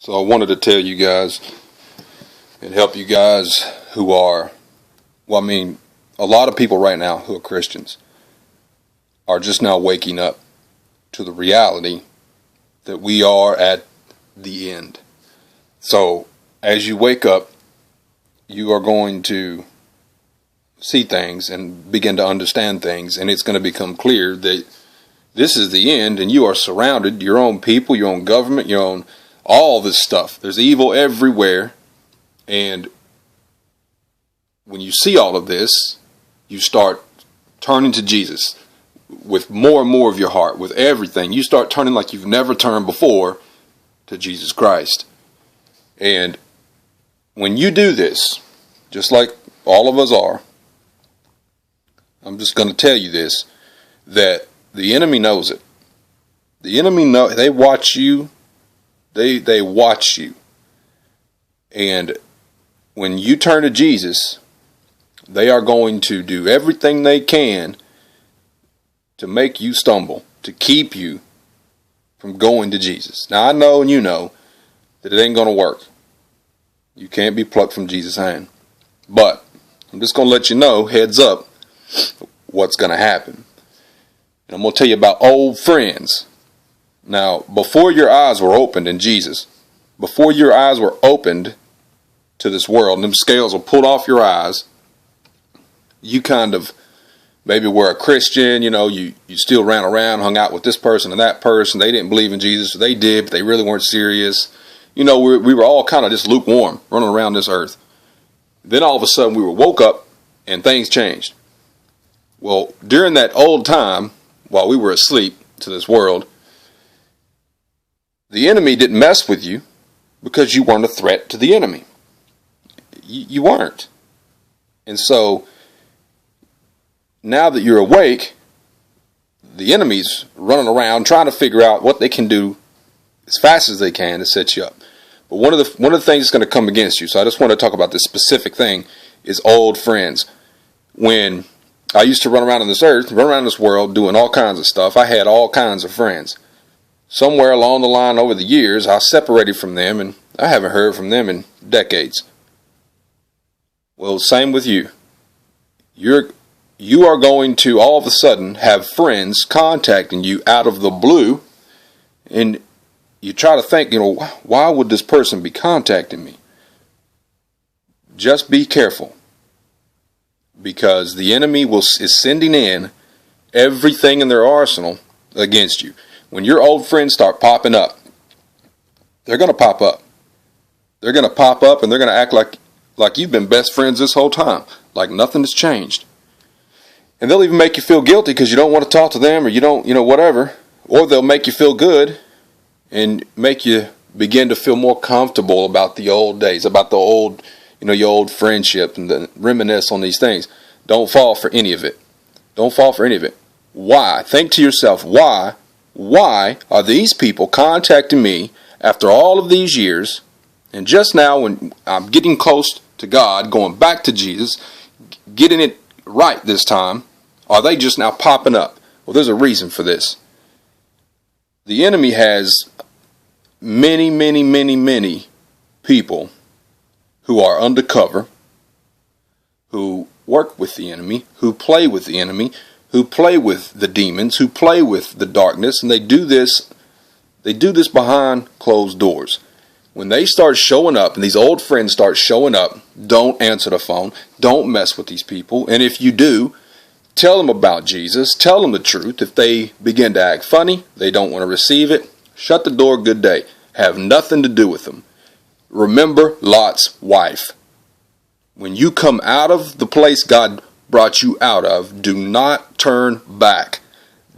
So I wanted to tell you guys and help you guys who are, a lot of people right now who are Christians are just now waking up to the reality that we are at the end. So as you wake up, you are going to see things and begin to understand things, and it's going to become clear that this is the end, and you are surrounded, your own people, your own government, your own, all this stuff. There's evil everywhere, and when you see all of this, you start turning to Jesus with more and more of your heart, with everything. You start turning like you've never turned before to Jesus Christ. And when you do this, just like all of us are, I'm just going to tell you this, that the enemy knows it. The enemy they watch you. They watch you. And when you turn to Jesus, they are going to do everything they can to make you stumble, to keep you from going to Jesus. Now I know and you know that it ain't going to work. You can't be plucked from Jesus' hand. But I'm just going to let you know, heads up, what's going to happen. And I'm going to tell you about old friends. Now, before your eyes were opened in Jesus, before your eyes were opened to this world, and them scales were pulled off your eyes, you kind of maybe were a Christian, you still ran around, hung out with this person and that person. They didn't believe in Jesus, or they did, but they really weren't serious. We were all kind of just lukewarm, running around this earth. Then all of a sudden we were woke up and things changed. Well, during that old time, while we were asleep to this world, the enemy didn't mess with you because you weren't a threat to the enemy. You weren't. And so now that you're awake, the enemy's running around trying to figure out what they can do as fast as they can to set you up. But one of the things that's going to come against you, so I just want to talk about this specific thing, is old friends. When I used to run around on this earth, run around this world doing all kinds of stuff, I had all kinds of friends. Somewhere along the line over the years, I separated from them, and I haven't heard from them in decades. Well, same with you. You are going to all of a sudden have friends contacting you out of the blue, and you try to think, why would this person be contacting me? Just be careful, because the enemy is sending in everything in their arsenal against you. When your old friends start popping up, they're going to pop up. They're going to pop up, and they're going to act like you've been best friends this whole time, like nothing has changed. And they'll even make you feel guilty because you don't want to talk to them, or you don't, whatever. Or they'll make you feel good and make you begin to feel more comfortable about the old days, about the old, your old friendship, and then reminisce on these things. Don't fall for any of it. Don't fall for any of it. Why? Think to yourself, why? Why are these people contacting me after all of these years, and just now when I'm getting close to God, going back to Jesus, getting it right this time, are they just now popping up? Well, there's a reason for this. The enemy has many, many, many, many people who are undercover, who work with the enemy, who play with the enemy, who play with the demons, who play with the darkness, and they do this behind closed doors. When they start showing up, and these old friends start showing up, don't answer the phone, don't mess with these people, and if you do, tell them about Jesus, tell them the truth. If they begin to act funny, they don't want to receive it, shut the door, good day. Have nothing to do with them. Remember Lot's wife. When you come out of the place God brought you out of, do not turn back.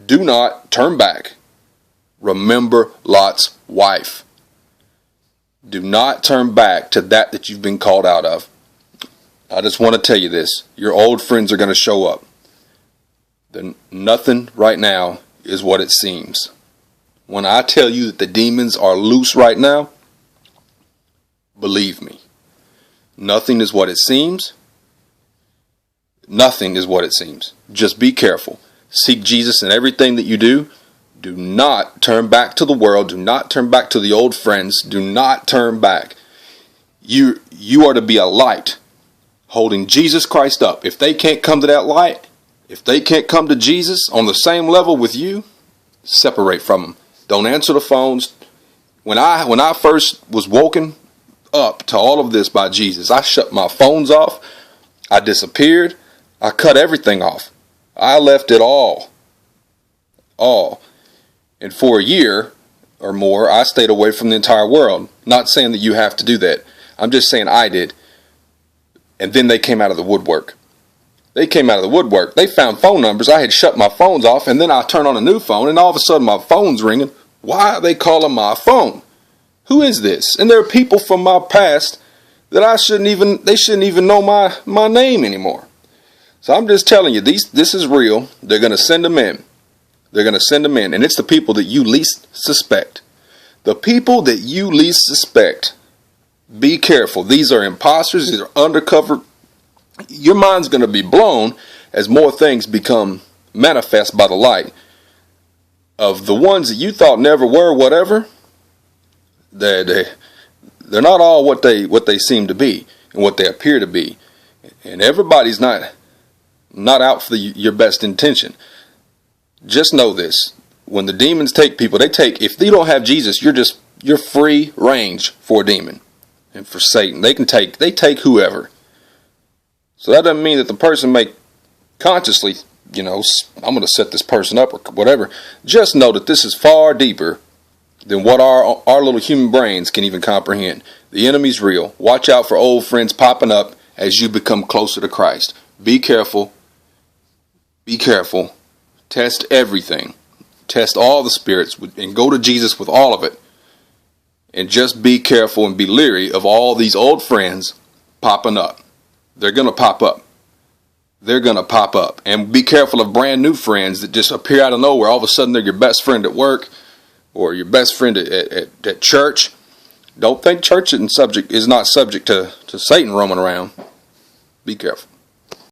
Do not turn back. Remember Lot's wife. Do not turn back to that you've been called out of. I just want to tell you this. Your old friends are going to show up. Then nothing right now is what it seems. When I tell you that the demons are loose right now, believe me. Nothing is what it seems. Nothing is what it seems. Just be careful. Seek Jesus in everything that you do. Do not turn back to the world. Do not turn back to the old friends. Do not turn back. You are to be a light holding Jesus Christ up. If they can't come to that light, if they can't come to Jesus on the same level with you, separate from them. Don't answer the phones. When I first was woken up to all of this by Jesus, I shut my phones off. I disappeared. I cut everything off. I left it all. And for a year or more, I stayed away from the entire world. Not saying that you have to do that. I'm just saying I did. And then they came out of the woodwork. They found phone numbers. I had shut my phones off, and then I turned on a new phone, and all of a sudden my phone's ringing. Why are they calling my phone? Who is this? And there are people from my past that they shouldn't even know my name anymore. So I'm just telling you, this is real. They're going to send them in. And it's the people that you least suspect. The people that you least suspect. Be careful. These are imposters. These are undercover. Your mind's going to be blown as more things become manifest by the light. Of the ones that you thought never were whatever, they're not all what they seem to be and what they appear to be. And everybody's not out for your best intention. Just know this. When the demons take people, if they don't have Jesus, you're free range for a demon. And for Satan, they take whoever. So that doesn't mean that the person may consciously, I'm going to set this person up or whatever. Just know that this is far deeper than what our little human brains can even comprehend. The enemy's real. Watch out for old friends popping up as you become closer to Christ. Be careful. Be careful. Test everything. Test all the spirits and go to Jesus with all of it. And just be careful and be leery of all these old friends popping up. They're going to pop up. And be careful of brand new friends that just appear out of nowhere. All of a sudden they're your best friend at work or your best friend at church. Don't think church is not subject to Satan roaming around. Be careful.